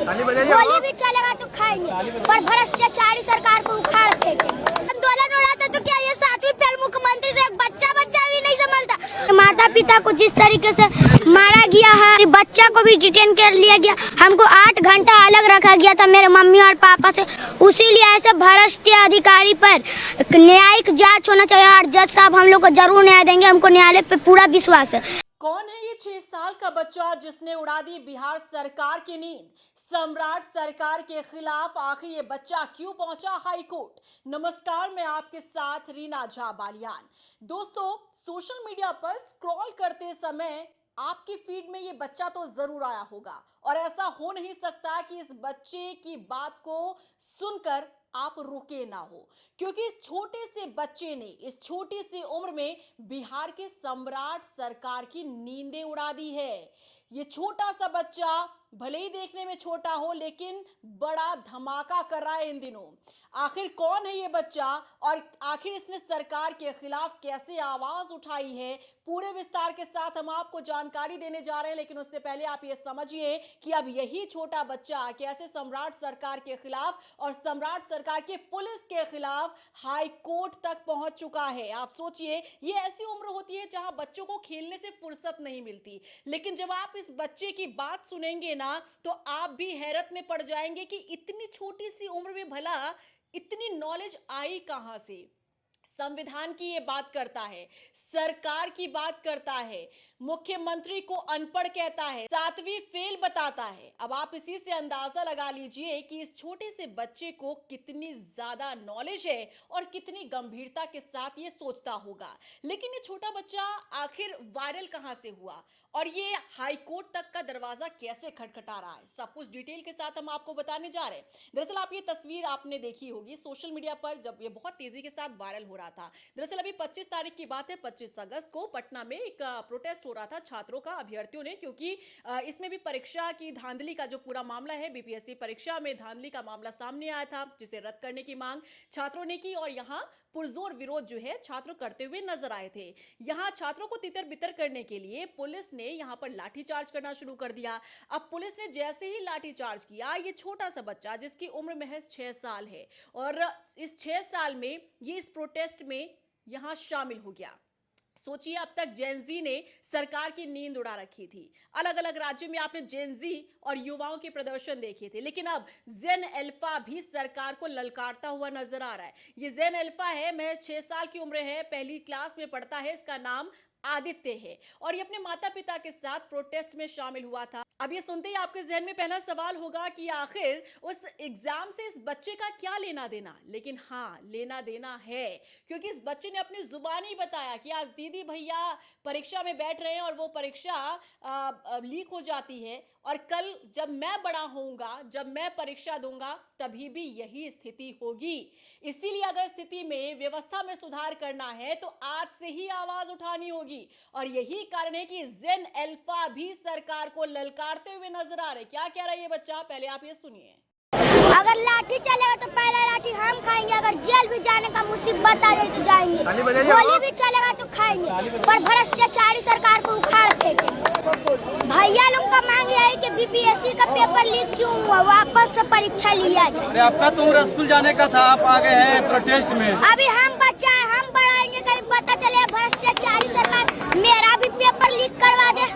गोली भी चलेगा तो खाएंगे, पर भ्रष्टाचारी सरकार को उखाड़ फेंकेंगे। आंदोलन हो रहा था तो क्या ये 7वीं फेल मुख्यमंत्री से एक बच्चा भी नहीं संभलता। माता पिता को जिस तरीके से मारा गया है, बच्चा को भी डिटेन कर लिया गया, हमको 8 घंटा अलग रखा गया था मेरे मम्मी और पापा से। उसीलिए ऐसे भ्रष्ट अधिकारी पर न्यायिक जांच होना चाहिए और जज साहब हम लोग को जरूर न्याय देंगे, हमको न्यायालय पे पूरा विश्वास है। कौन है ये 6 साल का बच्चा जिसने उड़ा दी बिहार सरकार की नींद? सम्राट सरकार के खिलाफ आखिर ये बच्चा क्यों पहुंचा हाई कोर्ट? नमस्कार, मैं आपके साथ रीना झा बालियान। दोस्तों, सोशल मीडिया पर स्क्रॉल करते समय आपकी फीड में ये बच्चा तो जरूर आया होगा और ऐसा हो नहीं सकता कि इस बच्चे की बात को सुनकर आप रुके ना हो, क्योंकि इस छोटे से बच्चे ने इस छोटी सी उम्र में बिहार के सम्राट सरकार की नींदें उड़ा दी है। ये छोटा सा बच्चा भले ही देखने में छोटा हो, लेकिन बड़ा धमाका कर रहा है इन दिनों। आखिर कौन है ये बच्चा और आखिर इसने सरकार के खिलाफ कैसे आवाज उठाई है, पूरे विस्तार के साथ हम आपको जानकारी देने जा रहे हैं। लेकिन उससे पहले आप ये समझिए कि अब यही छोटा बच्चा कैसे सम्राट सरकार के खिलाफ और सम्राट सरकार के पुलिस के खिलाफ हाई कोर्ट तक पहुंच चुका है। आप सोचिए, ये ऐसी उम्र होती है जहां बच्चों को खेलने से फुर्सत नहीं मिलती, लेकिन जब आप इस बच्चे की बात सुनेंगे ना तो आप भी हैरत में पड़ जाएंगे कि इतनी छोटी सी उम्र में भला इतनी नॉलेज आई कहां से। संविधान की ये बात करता है, सरकार की बात करता है, मुख्यमंत्री को अनपढ़ कहता है, 7वीं फेल बताता है। अब आप इसी से अंदाजा लगा लीजिए कि इस छोटे से बच्चे को कितनी ज्यादा नॉलेज है और कितनी गंभीरता के साथ ये सोचता होगा। लेकिन ये छोटा बच्चा आखिर वायरल कहां से हुआ और ये हाई कोर्ट तक का दरवाजा कैसे खटखटा रहा है, सब कुछ डिटेल के साथ हम आपको बताने जा रहे हैं। दरअसल आप ये तस्वीर आपने देखी होगी सोशल मीडिया पर, जब ये बहुत तेजी के साथ वायरल हो रहा था। दरअसल अभी 25 तारीख की बात है, 25 अगस्त को पटना में एक प्रोटेस्ट हो रहा था छात्रों का, अभ्यर्थियों ने, क्योंकि इसमें भी परीक्षा की धांधली का जो पूरा मामला है, बीपीएससी परीक्षा में धांधली का मामला सामने आया था, जिसे रद्द करने की मांग छात्रों ने की और यहां पुरजोर विरोध जो है छात्र करते हुए नजर आए थे। यहां छात्रों को तितर बितर करने के लिए पुलिस ने यहां पर लाठीचार्ज करना शुरू कर दिया। अब पुलिस ने जैसे ही लाठीचार्ज किया, ये छोटा सा बच्चा जिसकी उम्र महज 6 साल है और इस 6 साल में ये इस प्रोटेस्ट में यहां शामिल हो गया। सोचिए, अब तक जेनजी ने सरकार की नींद उड़ा रखी थी। अलग अलग राज्यों में आपने जेनजी और युवाओं के प्रदर्शन देखे थे, लेकिन अब जेन अल्फा भी सरकार को ललकारता हुआ नजर आ रहा है। ये जेन अल्फा है, महज 6 साल की उम्र है, पहली क्लास में पढ़ता है, इसका नाम आदित्य है और ये अपने माता पिता के साथ प्रोटेस्ट में शामिल हुआ था। अब ये सुनते ही आपके जहन में पहला सवाल होगा कि आखिर उस एग्जाम से इस बच्चे का क्या लेना देना। लेकिन हाँ, लेना देना है, क्योंकि इस बच्चे ने अपनी जुबानी बताया कि आज दीदी भैया परीक्षा में बैठ रहे हैं और वो परीक्षा लीक हो जाती है और कल जब मैं बड़ा होऊंगा, जब मैं परीक्षा दूंगा, तभी भी यही स्थिति होगी। इसीलिए अगर स्थिति में, व्यवस्था में सुधार करना है तो आज से ही आवाज उठानी होगी और यही कारण है कि जेन अल्फा भी सरकार को ललकारते हुए नजर आ रहे। क्या कह रहा है ये बच्चा, पहले आप ये सुनिए। अगर लाठी चलेगा तो पहला लाठी हम खाएंगे, अगर जेल भी जाने का मुसीबत आ जाए तो जाएंगे, गोली भी चलेगा तो खाएंगे, पर भ्रष्टाचारी सरकार को उखाड़ फेंकेंगे। भैया लोग का मांग यह है कि बीपीएससी का पेपर लीक क्यों हुआ, वापस से परीक्षा लिया जाए। आपका तो उम्र स्कूल जाने का था, आप आ गए हैं प्रोटेस्ट में। अभी हम बच्चा है, हम बढ़ाएंगे, कहीं पता चले भ्रष्टाचारी सरकार मेरा भी पेपर लीक करवा दे,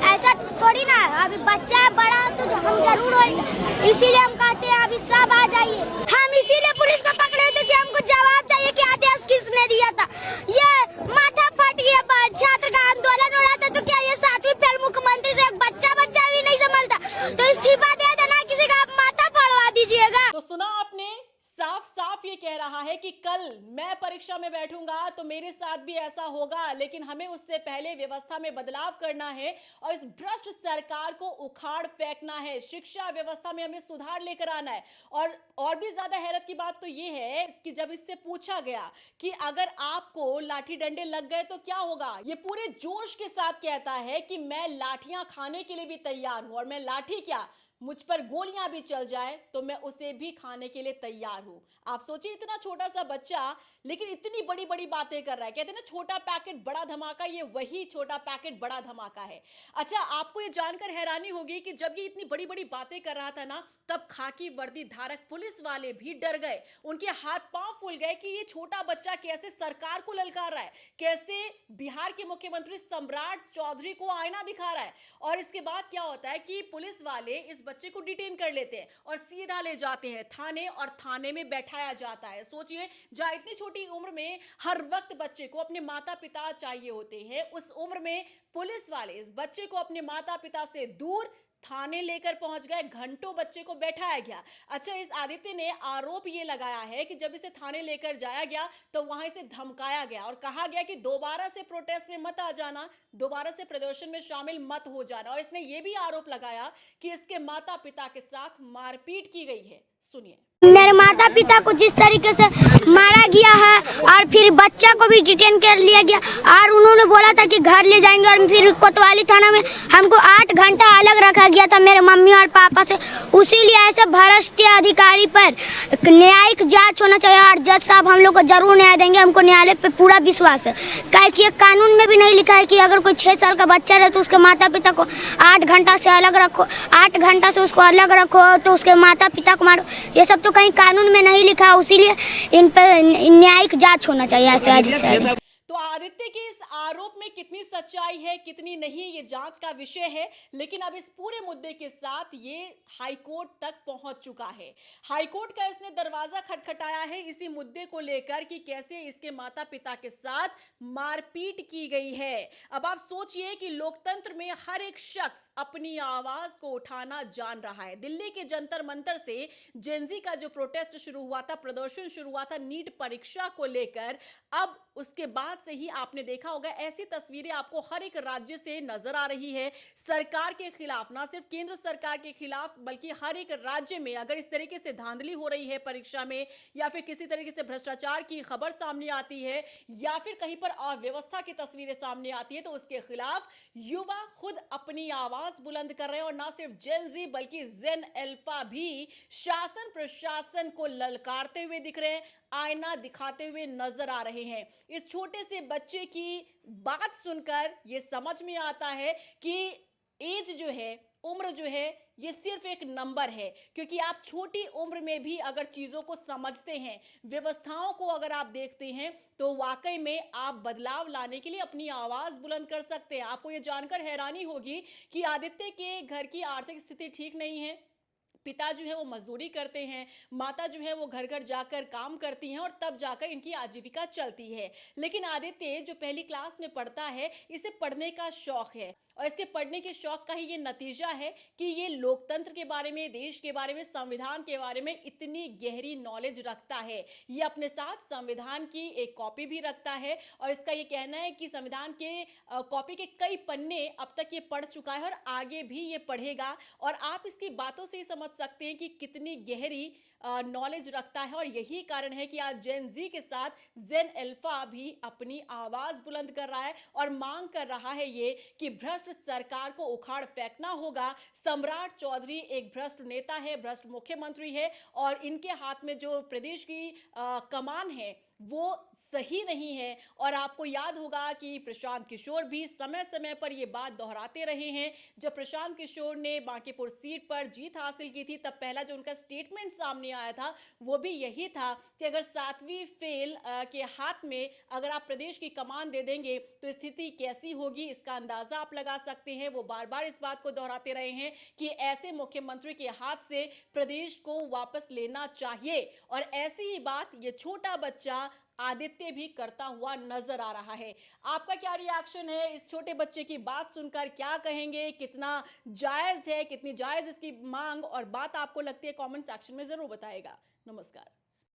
ऐसा थोड़ी ना। अभी बच्चा है, बड़ा तो हम जरूर होंगे, इसीलिए हम कहते हैं अभी सब आ जाइए। हम इसीलिए पुलिस को पकड़े थे कि हमको जवाब चाहिए कि आदेश किसने दिया था। ये माथा फट गया, छात्र का आंदोलन हो रहा था तो क्या ये 7वीं फेल मुख्यमंत्री से एक बच्चा भी नहीं संभलता, तो इस्तीफा दे देना, किसी का माथा फाड़वा दीजिएगा। तो सुना आपने, साफ साफ ये कह रहा है कि कल मैं परीक्षा में बैठूंगा तो मेरे साथ भी ऐसा होगा, लेकिन हमें उससे पहले व्यवस्था में बदलाव करना है और इस भ्रष्ट सरकार को उखाड़ फेंकना है, शिक्षा व्यवस्था में हमें सुधार लेकर आना है। और भी ज्यादा हैरत की बात तो ये है कि जब इससे पूछा गया कि अगर आपको लाठी डंडे लग गए तो क्या होगा, ये पूरे जोश के साथ कहता है कि मैं लाठियां खाने के लिए भी तैयार हूं और मैं लाठी क्या, मुझ पर गोलियां भी चल जाए तो मैं उसे भी खाने के लिए तैयार हूं। आप सोचिए, इतना छोटा सा बच्चा लेकिन इतनी बड़ी बड़ी बातें कर रहा है। कहते हैं ना, छोटा पैकेट बड़ा धमाका, ये वही छोटा पैकेट बड़ा धमाका है। अच्छा, आपको ये जानकर हैरानी होगी कि जब ये इतनी बड़ी बड़ी बातें कर रहा था ना, तब खाकी वर्दी धारक पुलिस वाले भी डर गए। उनके हाथ पांव फूल गए कि ये छोटा बच्चा कैसे सरकार को ललकार रहा है, कैसे बिहार के मुख्यमंत्री सम्राट चौधरी को आईना दिखा रहा है। और इसके बाद क्या होता है कि पुलिस वाले इस बच्चे को डिटेन कर लेते हैं और सीधा ले जाते हैं थाने, और थाने में बैठाया जाता है। सोचिए, जहां इतनी छोटी उम्र में हर वक्त बच्चे को अपने माता पिता चाहिए होते हैं, उस उम्र में पुलिस वाले इस बच्चे को अपने माता पिता से दूर थाने लेकर पहुंच गए। घंटों बच्चे को बैठाया गया। अच्छा, इस आदित्य ने आरोप ये लगाया है कि जब इसे थाने लेकर जाया गया तो वहां इसे धमकाया गया और कहा गया कि दोबारा से प्रोटेस्ट में मत आ जाना, दोबारा से प्रदर्शन में शामिल मत हो जाना। और इसने ये भी आरोप लगाया कि इसके माता पिता के साथ मारपीट की गई है। सुनिए। मेरे माता पिता को जिस तरीके से मारा गया है और फिर बच्चा को भी डिटेन कर लिया गया, और उन्होंने बोला था कि घर ले जाएंगे, और फिर कोतवाली थाना में हमको 8 घंटा अलग रखा गया था मेरे मम्मी और पापा से। उसीलिए ऐसे भ्रष्ट अधिकारी पर न्यायिक जांच होना चाहिए, और जज साहब हम लोग को जरूर न्याय देंगे। हमको न्यायालय पे पूरा विश्वास है, काहे कि कानून में भी नहीं लिखा है कि अगर कोई 6 साल का बच्चा रहे तो उसके माता पिता को 8 घंटा से अलग रखो, 8 घंटा से उसको अलग रखो तो उसके माता पिता को मारो। ये सब तो कहीं कानून में नहीं लिखा, उसीलिए इन पर न्यायिक जांच होना चाहिए ऐसे। तो आदित्य के इस आरोप में कितनी सच्चाई है, कितनी नहीं, ये जांच का विषय है। लेकिन अब इस पूरे मुद्दे के साथ ये हाईकोर्ट तक पहुंच चुका है। हाईकोर्ट का इसने दरवाजा खटखटाया है इसी मुद्दे को लेकर कि कैसे इसके माता पिता के साथ मारपीट की गई है। अब आप सोचिए कि लोकतंत्र में हर एक शख्स अपनी आवाज को उठाना जान रहा है। दिल्ली के जंतर मंतर से जेनजी का जो प्रोटेस्ट शुरू हुआ था, प्रदर्शन शुरू हुआ था नीट परीक्षा को लेकर, अब उसके बाद से ही आपने देखा होगा ऐसी तस्वीरें आपको हर एक राज्य से नजर आ रही है। सरकार के खिलाफ, ना सिर्फ केंद्र सरकार के खिलाफ, बल्कि हर एक राज्य में अगर इस तरीके से धांधली हो रही है परीक्षा में, या फिर किसी तरीके से भ्रष्टाचार की खबर सामने आती है, या फिर कहीं पर अव्यवस्था की तस्वीरें सामने आती है, तो उसके खिलाफ युवा खुद अपनी आवाज बुलंद कर रहे हैं। और ना सिर्फ जेन जी बल्कि जेन अल्फा भी शासन प्रशासन को ललकारते हुए दिख रहे हैं, आईना दिखाते हुए नजर आ रहे हैं। इस छोटे से बच्चे की बात सुनकर यह समझ में आता है कि एज जो है, उम्र जो है, ये सिर्फ एक नंबर है। क्योंकि आप छोटी उम्र में भी अगर चीजों को समझते हैं, व्यवस्थाओं को अगर आप देखते हैं, तो वाकई में आप बदलाव लाने के लिए अपनी आवाज बुलंद कर सकते हैं। आपको ये जानकर हैरानी होगी कि आदित्य के घर की आर्थिक स्थिति ठीक नहीं है। पिता जो है वो मजदूरी करते हैं, माता जो है वो घर घर जाकर काम करती हैं, और तब जाकर इनकी आजीविका चलती है। लेकिन आदित्य जो पहली क्लास में पढ़ता है, इसे पढ़ने का शौक है, और इसके पढ़ने के शौक का ही ये नतीजा है कि ये लोकतंत्र के बारे में, देश के बारे में, संविधान के बारे में इतनी गहरी नॉलेज रखता है। ये अपने साथ संविधान की एक कॉपी भी रखता है, और इसका ये कहना है कि संविधान के कॉपी के कई पन्ने अब तक ये पढ़ चुका है और आगे भी ये पढ़ेगा। और आप इसकी बातों से ही समझ सकते हैं कि कितनी गहरी नॉलेज रखता है। और यही कारण है कि आज जेन जी के साथ जेन अल्फा भी अपनी आवाज बुलंद कर रहा है और मांग कर रहा है ये कि भ्रष्ट सरकार को उखाड़ फेंकना होगा। सम्राट चौधरी एक भ्रष्ट नेता है, भ्रष्ट मुख्यमंत्री है, और इनके हाथ में जो प्रदेश की कमान है वो सही नहीं है। और आपको याद होगा कि प्रशांत किशोर भी समय समय पर ये बात दोहराते रहे हैं। जब प्रशांत किशोर ने बांकीपुर सीट पर जीत हासिल की थी, तब पहला जो उनका स्टेटमेंट सामने आया था वो भी यही था कि अगर 7वीं फेल के हाथ में अगर आप प्रदेश की कमान दे देंगे तो स्थिति कैसी होगी, इसका अंदाजा आप लगा सकते हैं। वो बार बार इस बात को दोहराते रहे हैं कि ऐसे मुख्यमंत्री के हाथ से प्रदेश को वापस लेना चाहिए। और ऐसी ही बात ये छोटा बच्चा आदित्य भी करता हुआ नजर आ रहा है। आपका क्या रिएक्शन है इस छोटे बच्चे की बात सुनकर? क्या कहेंगे, कितना जायज है, कितनी जायज इसकी मांग और बात आपको लगती है? कमेंट सेक्शन में जरूर बताएगा। नमस्कार।